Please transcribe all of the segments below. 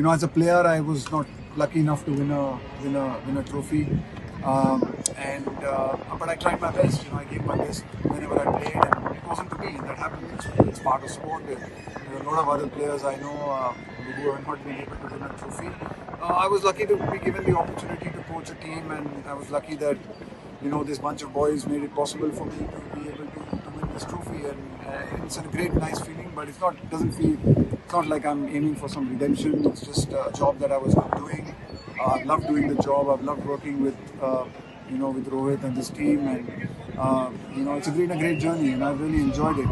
as a player, I was not lucky enough to win a trophy. But I tried my best. I gave my best whenever I played, and it wasn't to be. And that happens. It's part of sport. There are a lot of other players I know who have not been able to win a trophy. I was lucky to be given the opportunity to coach a team, and I was lucky that this bunch of boys made it possible for me to be able to win this trophy. And it's a great, nice feeling. But it's not like I'm aiming for some redemption. It's just a job that I was doing. I've loved doing the job. I've loved working with with Rohit and this team, and it's been a great journey, and I've really enjoyed it.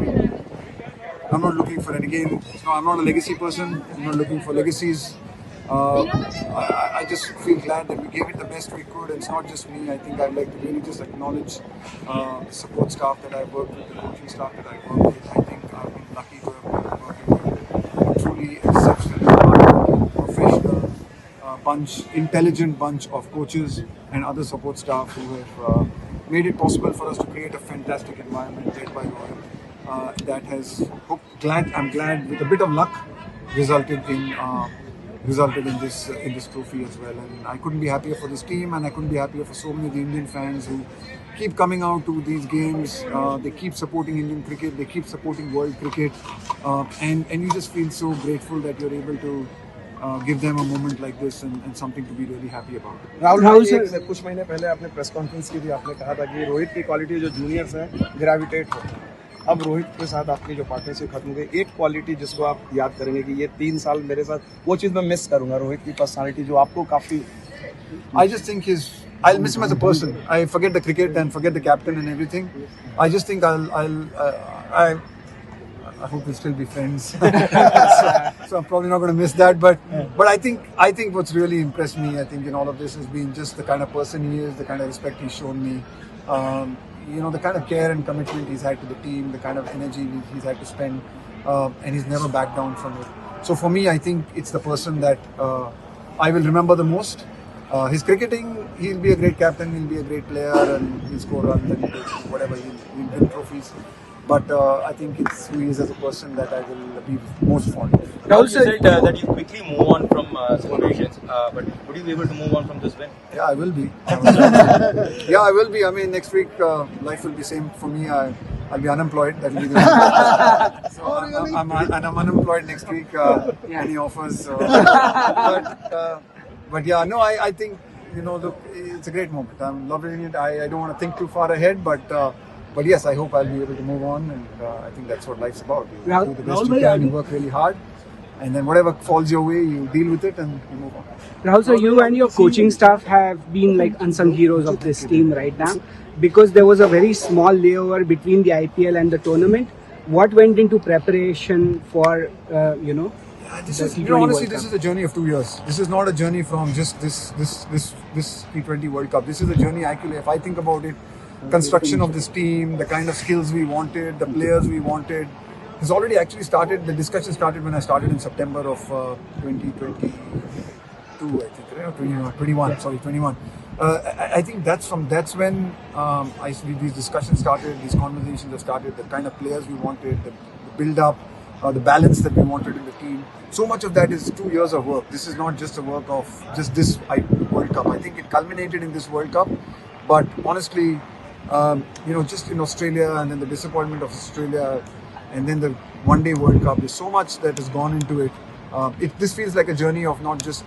I'm not looking for it again. I'm not a legacy person. I'm not looking for legacies. I just feel glad that we gave it the best we could. And it's not just me. I think I'd like to really just acknowledge the support staff that I work with, the coaching staff that I work with. I think I've been lucky to have been working with a truly exceptional, professional bunch, intelligent bunch of coaches and other support staff who have made it possible for us to create a fantastic environment led by Rohit. That has, I'm glad, with a bit of luck, resulted in this trophy as well. And I couldn't be happier for this team, and I couldn't be happier for so many of the Indian fans who keep coming out to these games. They keep supporting Indian cricket. They keep supporting world cricket, and you just feel so grateful that you're able to give them a moment like this and something to be really happy about. Rahul sir, कुछ महीने पहले आपने press conference की थी, आपने कहा था कि रोहित की क्वालिटी जो जूनियर्स हैं ग्रेविटेट हो। अब रोहित के साथ आपकी जो पार्टनरशिप खत्म हो गई, एक क्वालिटी जिसको आप याद करेंगे कि ये 3 साल मेरे साथ, वो चीज़ मैं मिस करूंगा, रोहित की पर्सनालिटी जो आपको काफ़ी। I just think I'll miss him as a person. I forget the cricket and forget the captain and everything. I just think I hope we'll still be friends. So I'm probably not going to miss that. But I think what's really impressed me, I think in all of this, has been just the kind of person he is, the kind of respect he's shown me. The kind of care and commitment he's had to the team, the kind of energy he's had to spend, and he's never backed down from it. So for me, I think it's the person that I will remember the most. His cricketing, he'll be a great captain, he'll be a great player, and he'll score runs and whatever, he'll win trophies. But I think it's who he is as a person that I will be most fond of. Rahul said that you quickly move on from situations, but would you be able to move on from this win? Yeah, I will be. Yeah, I will be. I mean, next week life will be same for me. I'll be unemployed. That will be the so I'm unemployed next week. Any offers? But yeah, no, I think look, it's a great moment. I'm loving it. I don't want to think too far ahead, but yes, I hope I'll be able to move on, and I think that's what life's about. You do the best you can, you work really hard, and then whatever falls your way, you deal with it and you move on. Rahul, so you and your coaching staff have been like unsung heroes of this team right now, because there was a very small layover between the IPL and the tournament. What went into preparation for, This is, honestly, this is a journey of 2 years. This is not a journey from just this T20 World Cup. This is a journey, actually, if I think about it, construction of this team, the kind of skills we wanted, the players we wanted, has already actually started. The discussion started when I started in September of 2022, I think, right? 21. Sorry, 21. I think that's when these discussions started, these conversations have started, the kind of players we wanted, the build-up, the balance that we wanted in the team. So much of that is 2 years of work. This is not just a work of just this World Cup. I think it culminated in this World Cup. But honestly, just in Australia, and then the disappointment of Australia, and then the one-day World Cup, there's so much that has gone into it. This feels like a journey of not just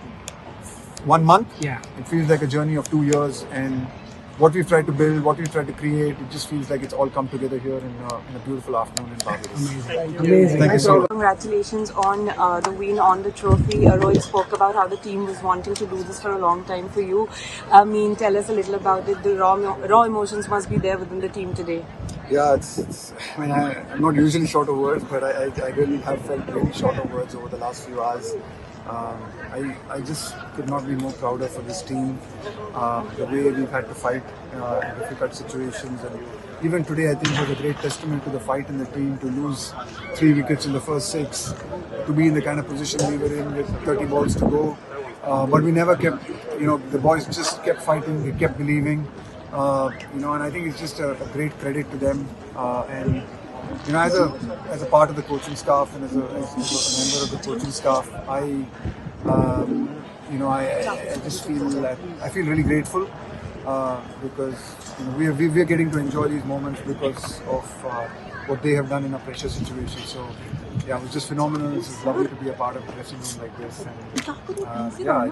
1 month. Yeah. It feels like a journey of 2 years, and what we've tried to build, what we've tried to create, it just feels like it's all come together here in a beautiful afternoon in Barbados. Amazing. Thank you so much. Congratulations on the win, on the trophy. Rohit spoke about how the team was wanting to do this for a long time for you. I mean, tell us a little about it. The raw emotions must be there within the team today. Yeah, I'm not usually short of words, but I really have felt really short of words over the last few hours. I just could not be more prouder for this team. The way we've had to fight in difficult situations, and even today I think it was a great testament to the fight in the team to lose 3 wickets in the first 6, to be in the kind of position we were in with 30 balls to go. But we never kept, the boys just kept fighting, they kept believing, and I think it's just a great credit to them. And as a part of the coaching staff and as a member of the coaching staff, You know, I just feel that I feel really grateful because you know, we are getting to enjoy these moments because of what they have done in a pressure situation. So yeah, it was just phenomenal. It's lovely to be a part of a dressing room like this, and yeah,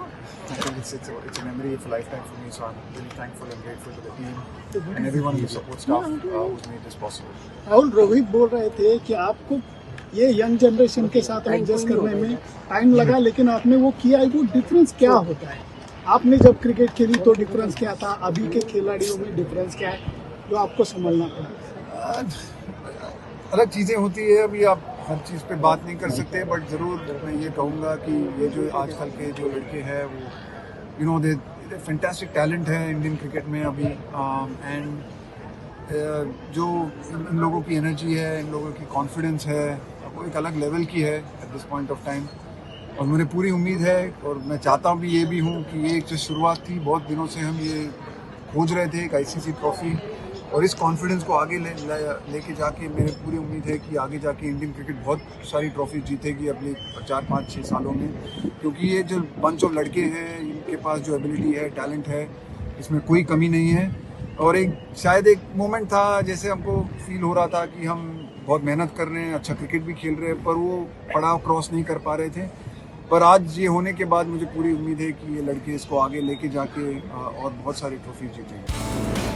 I think it's a memory of a lifetime for me. So I'm really thankful and grateful to the team and everyone in the support staff who's made this possible. Rahul, Rohit बोल रहे थे कि आपको ये young generation के साथ adjust करने में टाइम लगा, लेकिन आपने वो किया। वो डिफरेंस क्या होता है? आपने जब क्रिकेट खेली तो डिफरेंस क्या था, अभी के खिलाड़ियों में डिफरेंस क्या है जो आपको संभलना पड़ा? अलग चीज़ें होती है, अभी आप हर चीज़ पे बात नहीं कर सकते, बट ज़रूर मैं ये कहूँगा कि ये जो आजकल के जो लड़के हैं वो you know they fantastic talent है इंडियन क्रिकेट में अभी, एंड जो इन लोगों की एनर्जी है, इन लोगों की कॉन्फिडेंस है, वो एक अलग लेवल की है at this point of time. और मुझे पूरी उम्मीद है और मैं चाहता भी ये भी हूँ कि ये एक जो शुरुआत थी, बहुत दिनों से हम ये खोज रहे थे एक ICC ट्रॉफी, और इस कॉन्फिडेंस को आगे लेके जाके मेरी पूरी उम्मीद है कि आगे जाके इंडियन क्रिकेट बहुत सारी ट्रॉफी जीतेगी अगले 4, 5, 6 सालों में, क्योंकि ये जो बंच ऑफ लड़के हैं इनके पास जो एबिलिटी है, टैलेंट है, इसमें कोई कमी नहीं है। और एक शायद एक मोमेंट था जैसे हमको फील हो रहा था कि हम बहुत मेहनत कर रहे हैं, अच्छा क्रिकेट भी खेल रहे हैं, पर वो पड़ाव क्रॉस नहीं कर पा रहे थे। पर आज ये होने के बाद मुझे पूरी उम्मीद है कि ये लड़के इसको आगे लेके जाके और बहुत सारी ट्रॉफी जीतेंगे।